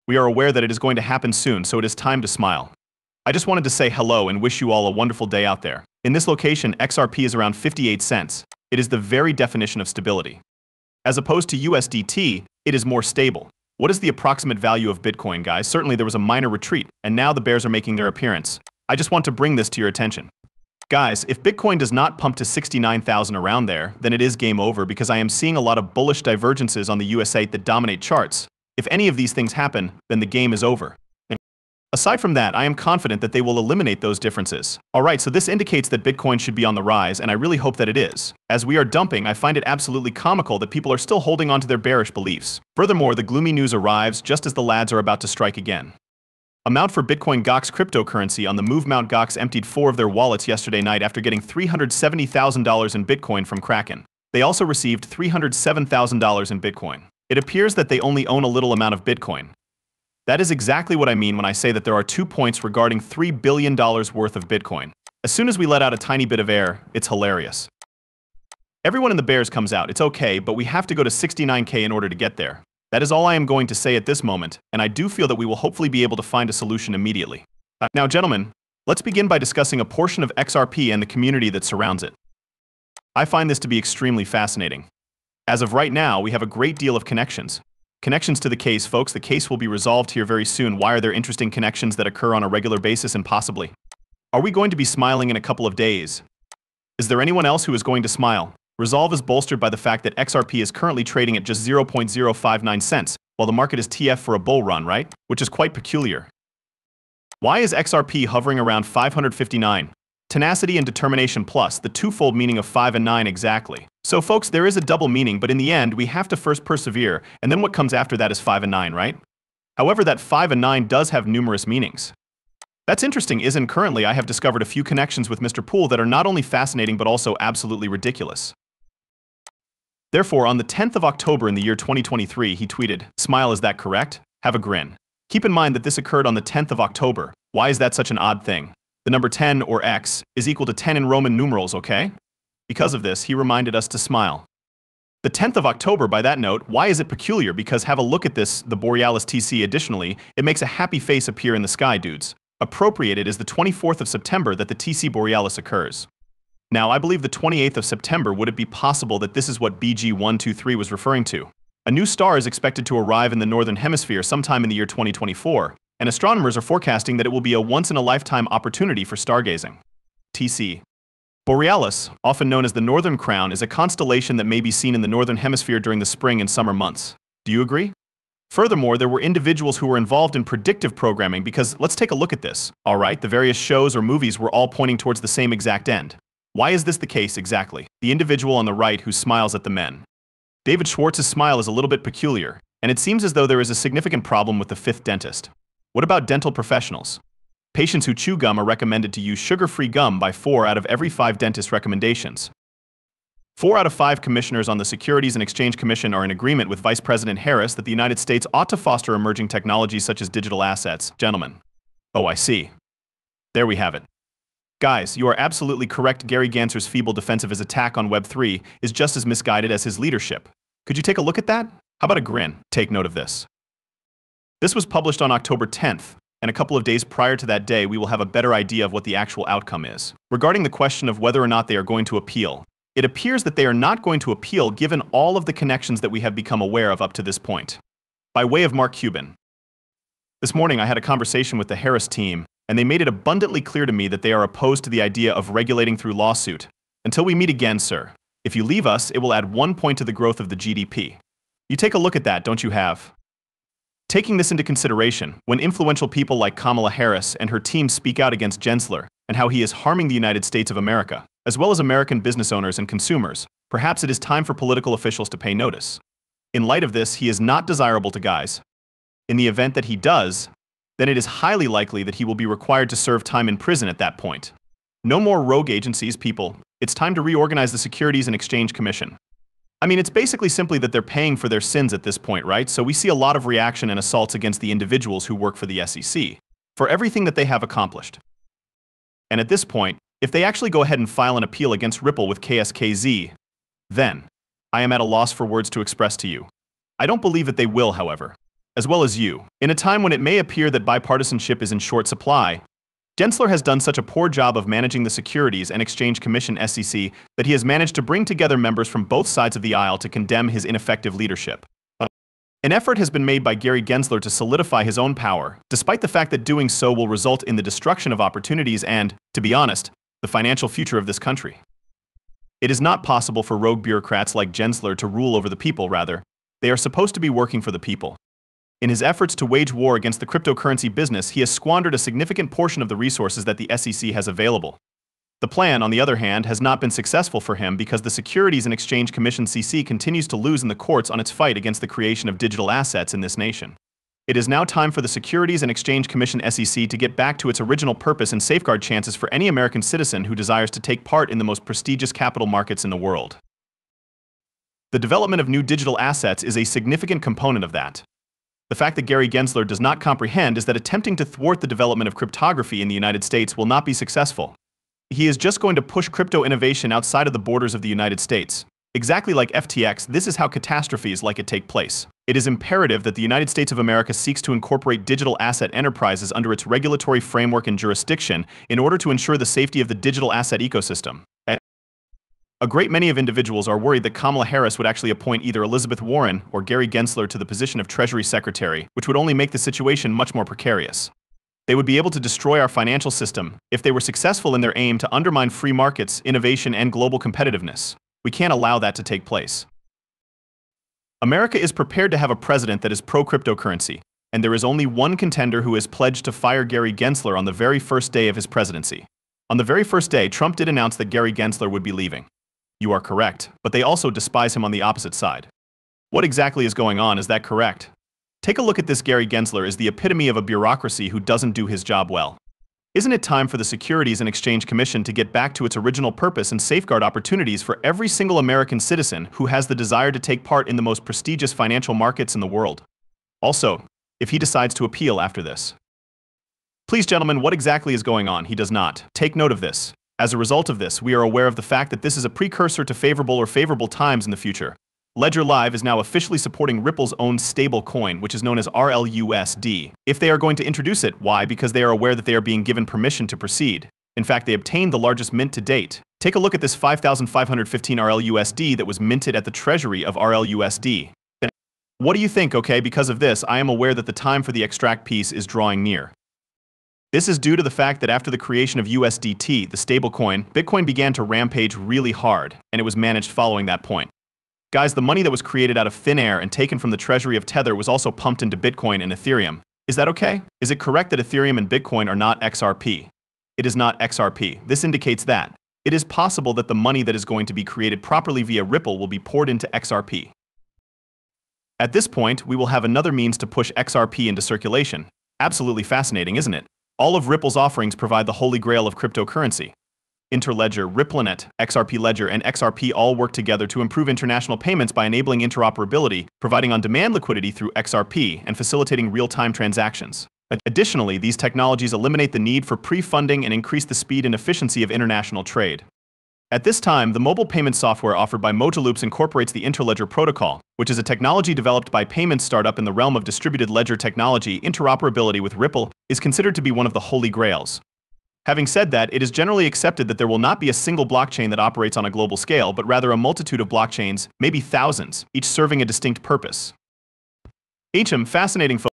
We are aware that it is going to happen soon, so it is time to smile. I just wanted to say hello and wish you all a wonderful day out there. In this location, XRP is around 58 cents. It is the very definition of stability. As opposed to USDT, it is more stable. What is the approximate value of Bitcoin, guys? Certainly there was a minor retreat, and now the bears are making their appearance. I just want to bring this to your attention. Guys, if Bitcoin does not pump to 69,000 around there, then it is game over because I am seeing a lot of bullish divergences on the US8 that dominate charts. If any of these things happen, then the game is over. Aside from that, I am confident that they will eliminate those differences. Alright, so this indicates that Bitcoin should be on the rise, and I really hope that it is. As we are dumping, I find it absolutely comical that people are still holding on to their bearish beliefs. Furthermore, the gloomy news arrives just as the lads are about to strike again. Amount for Bitcoin Gox cryptocurrency on the move. Mt. Gox emptied 4 of their wallets yesterday night after getting $370,000 in Bitcoin from Kraken. They also received $307,000 in Bitcoin. It appears that they only own a little amount of Bitcoin. That is exactly what I mean when I say that there are 2 points regarding $3 billion worth of Bitcoin. As soon as we let out a tiny bit of air, it's hilarious. Everyone in the bears comes out, it's okay, but we have to go to 69K in order to get there. That is all I am going to say at this moment, and I do feel that we will hopefully be able to find a solution immediately. Now, gentlemen, let's begin by discussing a portion of XRP and the community that surrounds it. I find this to be extremely fascinating. As of right now, we have a great deal of connections. Connections to the case, folks. The case will be resolved here very soon. Why are there interesting connections that occur on a regular basis and possibly? Are we going to be smiling in a couple of days? Is there anyone else who is going to smile? Resolve is bolstered by the fact that XRP is currently trading at just 0.059 cents, while the market is TF for a bull run, right? Which is quite peculiar. Why is XRP hovering around 559? Tenacity and determination plus, the twofold meaning of 5 and 9 exactly. So folks, there is a double meaning, but in the end, we have to first persevere, and then what comes after that is 5 and 9, right? However, that 5 and 9 does have numerous meanings. That's interesting, isn't currently I have discovered a few connections with Mr. Poole that are not only fascinating but also absolutely ridiculous. Therefore, on the 10th of October in the year 2023, he tweeted, "Smile, is that correct? Have a grin." Keep in mind that this occurred on the 10th of October. Why is that such an odd thing? The number 10, or X, is equal to 10 in Roman numerals, okay? Because of this, he reminded us to smile. The 10th of October, by that note, why is it peculiar? Because have a look at this, the Borealis TC. Additionally, it makes a happy face appear in the sky, dudes. Appropriated is the 24th of September that the TC Borealis occurs. Now, I believe the 28th of September, would it be possible that this is what BG123 was referring to? A new star is expected to arrive in the Northern Hemisphere sometime in the year 2024, and astronomers are forecasting that it will be a once-in-a-lifetime opportunity for stargazing. TC. Borealis, often known as the Northern Crown, is a constellation that may be seen in the Northern Hemisphere during the spring and summer months. Do you agree? Furthermore, there were individuals who were involved in predictive programming because, let's take a look at this. Alright, the various shows or movies were all pointing towards the same exact end. Why is this the case exactly? The individual on the right who smiles at the men. David Schwartz's smile is a little bit peculiar, and it seems as though there is a significant problem with the fifth dentist. What about dental professionals? Patients who chew gum are recommended to use sugar-free gum by 4 out of every 5 dentist recommendations. 4 out of 5 commissioners on the Securities and Exchange Commission are in agreement with Vice President Harris that the United States ought to foster emerging technologies such as digital assets. Gentlemen. Oh, I see. There we have it. Guys, you are absolutely correct. Gary Gensler's feeble defense of his attack on Web3 is just as misguided as his leadership. Could you take a look at that? How about a grin? Take note of this. This was published on October 10th, and a couple of days prior to that day, we will have a better idea of what the actual outcome is. Regarding the question of whether or not they are going to appeal, it appears that they are not going to appeal given all of the connections that we have become aware of up to this point. By way of Mark Cuban. This morning, I had a conversation with the Harris team, and they made it abundantly clear to me that they are opposed to the idea of regulating through lawsuit. Until we meet again, sir. If you leave us, it will add 1 point to the growth of the GDP. You take a look at that, don't you have? Taking this into consideration, when influential people like Kamala Harris and her team speak out against Gensler and how he is harming the United States of America, as well as American business owners and consumers, perhaps it is time for political officials to pay notice. In light of this, he is not desirable to guys. In the event that he does, then it is highly likely that he will be required to serve time in prison at that point. No more rogue agencies, people. It's time to reorganize the Securities and Exchange Commission. I mean, it's basically simply that they're paying for their sins at this point, right? So we see a lot of reaction and assaults against the individuals who work for the SEC, for everything that they have accomplished. And at this point, if they actually go ahead and file an appeal against Ripple with KSKZ, then I am at a loss for words to express to you. I don't believe that they will, however. as well as you. In a time when it may appear that bipartisanship is in short supply, Gensler has done such a poor job of managing the Securities and Exchange Commission (SEC) that he has managed to bring together members from both sides of the aisle to condemn his ineffective leadership. An effort has been made by Gary Gensler to solidify his own power, despite the fact that doing so will result in the destruction of opportunities and, to be honest, the financial future of this country. It is not possible for rogue bureaucrats like Gensler to rule over the people, rather. They are supposed to be working for the people. In his efforts to wage war against the cryptocurrency business, he has squandered a significant portion of the resources that the SEC has available. The plan, on the other hand, has not been successful for him because the Securities and Exchange Commission (SEC) continues to lose in the courts on its fight against the creation of digital assets in this nation. It is now time for the Securities and Exchange Commission (SEC) to get back to its original purpose and safeguard chances for any American citizen who desires to take part in the most prestigious capital markets in the world. The development of new digital assets is a significant component of that. The fact that Gary Gensler does not comprehend is that attempting to thwart the development of cryptography in the United States will not be successful. He is just going to push crypto innovation outside of the borders of the United States. Exactly like FTX, this is how catastrophes like it take place. It is imperative that the United States of America seeks to incorporate digital asset enterprises under its regulatory framework and jurisdiction in order to ensure the safety of the digital asset ecosystem. A great many of individuals are worried that Kamala Harris would actually appoint either Elizabeth Warren or Gary Gensler to the position of Treasury Secretary, which would only make the situation much more precarious. They would be able to destroy our financial system if they were successful in their aim to undermine free markets, innovation, and global competitiveness. We can't allow that to take place. America is prepared to have a president that is pro-cryptocurrency, and there is only one contender who has pledged to fire Gary Gensler on the very first day of his presidency. On the very first day, Trump did announce that Gary Gensler would be leaving. You are correct, but they also despise him on the opposite side. What exactly is going on? Is that correct? Take a look at this. Gary Gensler is the epitome of a bureaucracy who doesn't do his job well. Isn't it time for the Securities and Exchange Commission to get back to its original purpose and safeguard opportunities for every single American citizen who has the desire to take part in the most prestigious financial markets in the world? Also, if he decides to appeal after this. Please, gentlemen, what exactly is going on? He does not. Take note of this. As a result of this, we are aware of the fact that this is a precursor to favorable times in the future. Ledger Live is now officially supporting Ripple's own stable coin, which is known as RLUSD. If they are going to introduce it, why? Because they are aware that they are being given permission to proceed. In fact, they obtained the largest mint to date. Take a look at this 5,515 RLUSD that was minted at the treasury of RLUSD. What do you think? Okay, because of this, I am aware that the time for the extract piece is drawing near. This is due to the fact that after the creation of USDT, the stablecoin, Bitcoin began to rampage really hard, and it was managed following that point. Guys, the money that was created out of thin air and taken from the treasury of Tether was also pumped into Bitcoin and Ethereum. Is that okay? Is it correct that Ethereum and Bitcoin are not XRP? It is not XRP. This indicates that it is possible that the money that is going to be created properly via Ripple will be poured into XRP. At this point, we will have another means to push XRP into circulation. Absolutely fascinating, isn't it? All of Ripple's offerings provide the holy grail of cryptocurrency. Interledger, RippleNet, XRP Ledger, and XRP all work together to improve international payments by enabling interoperability, providing on-demand liquidity through XRP, and facilitating real-time transactions. Additionally, these technologies eliminate the need for pre-funding and increase the speed and efficiency of international trade. At this time, the mobile payment software offered by Mojoloops incorporates the Interledger protocol, which is a technology developed by payments startup in the realm of distributed ledger technology. Interoperability with Ripple is considered to be one of the holy grails. Having said that, it is generally accepted that there will not be a single blockchain that operates on a global scale, but rather a multitude of blockchains, maybe thousands, each serving a distinct purpose. Fascinating, folks.